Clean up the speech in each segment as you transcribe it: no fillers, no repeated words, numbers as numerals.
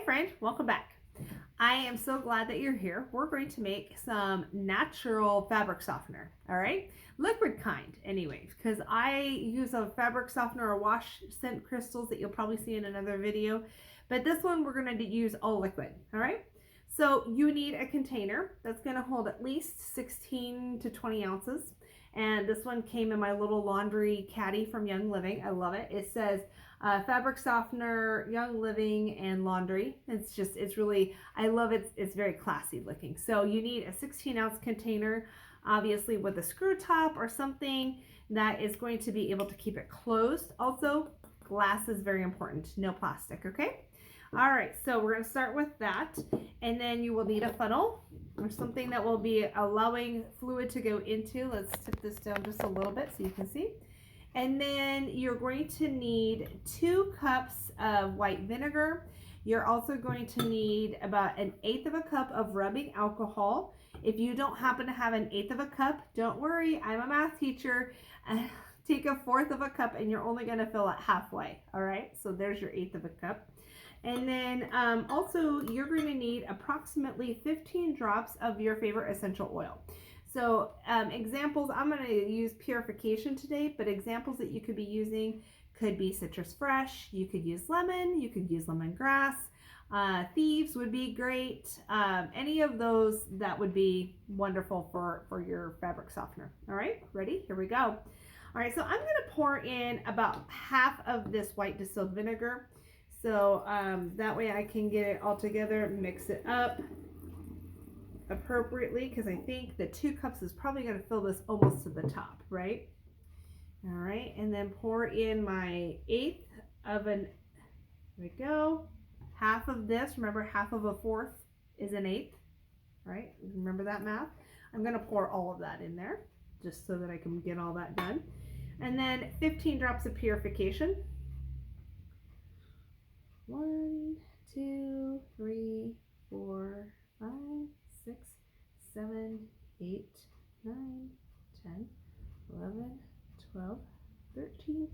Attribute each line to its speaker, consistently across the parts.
Speaker 1: friend, welcome back. I am so glad that you're here. We're going to make some natural fabric softener, all right? Liquid kind, anyways, because I use a fabric softener or wash scent crystals that you'll probably see in another video. But this one we're going to use all liquid, all right? So you need a container that's going to hold at least 16 to 20 ounces. And this one came in my little laundry caddy from Young Living. I love it. It says fabric softener, Young Living, and laundry. It's really, I love it. It's very classy looking. So you need a 16-ounce container, obviously with a screw top or something that is going to be able to keep it closed. Also, glass is very important. No plastic, okay? All right, so we're going to start with that, and then you will need a funnel or something that will be allowing fluid to go into. Let's tip this down just a little bit so you can see. And then you're going to need 2 cups of white vinegar. You're also going to need about 1/8 of a cup of rubbing alcohol. If you don't happen to have 1/8 of a cup, don't worry, I'm a math teacher. Take 1/4 of a cup and you're only going to fill it halfway. All right, so there's your 1/8 of a cup. And then also you're going to need approximately 15 drops of your favorite essential oil. So examples, I'm going to use purification today, but examples that you could be using could be citrus fresh. You could use lemon. You could use lemongrass. Thieves would be great. Any of those that would be wonderful for your fabric softener. All right, ready? Here we go. All right, so I'm going to pour in about half of this white distilled vinegar. So that way I can get it all together, mix it up appropriately, because I think the 2 cups is probably going to fill this almost to the top, right? All right, and then pour in my 1/8 of an, there we go, half of this, remember half of a 1/4 is an 1/8, right? Remember that math? I'm going to pour all of that in there just so that I can get all that done. And then 15 drops of purification. 1, 2, 3, 4, 5, 6, 7, 8, 9, 10, 11, 12, 13,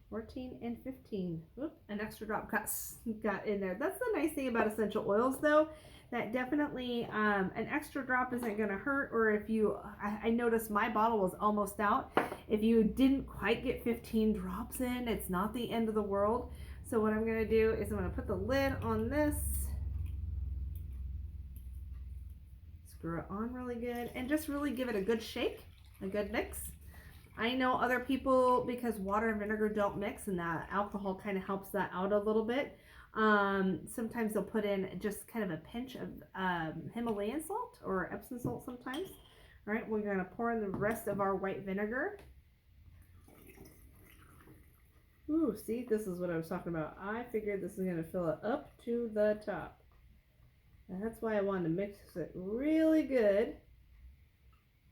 Speaker 1: 14, and 15. Oop, an extra drop got in there. That's the nice thing about essential oils, though, that definitely an extra drop isn't going to hurt. Or if you, I noticed my bottle was almost out. If you didn't quite get 15 drops in, it's not the end of the world. So what I'm going to do is I'm going to put the lid on this, screw it on really good, and just really give it a good shake, a good mix. I know other people, because water and vinegar don't mix and that alcohol kind of helps that out a little bit, sometimes they'll put in just kind of a pinch of Himalayan salt or Epsom salt sometimes. All right, we're going to pour in the rest of our white vinegar. Ooh, see, this is what I was talking about. I figured this is going to fill it up to the top. And that's why I wanted to mix it really good.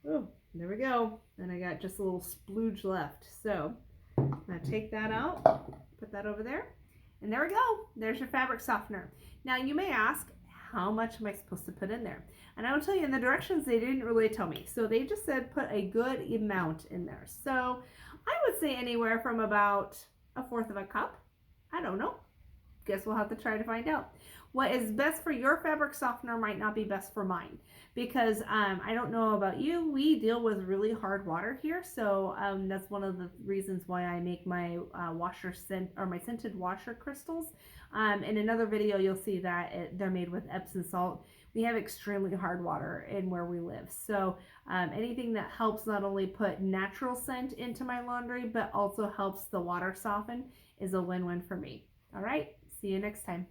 Speaker 1: Oh, there we go. And I got just a little splooge left. So I'm going to take that out, put that over there. And there we go. There's your fabric softener. Now you may ask, how much am I supposed to put in there? And I will tell you, in the directions, they didn't really tell me. So they just said put a good amount in there. So I would say anywhere from about 1/4 of a cup. I don't know. Guess we'll have to try to find out. What is best for your fabric softener might not be best for mine, because I don't know about you, we deal with really hard water here, so that's one of the reasons why I make my washer scent, or my scented washer crystals. In another video you'll see that they're made with Epsom salt. We have extremely hard water in where we live, so anything that helps not only put natural scent into my laundry but also helps the water soften is a win-win for me. All right, see you next time.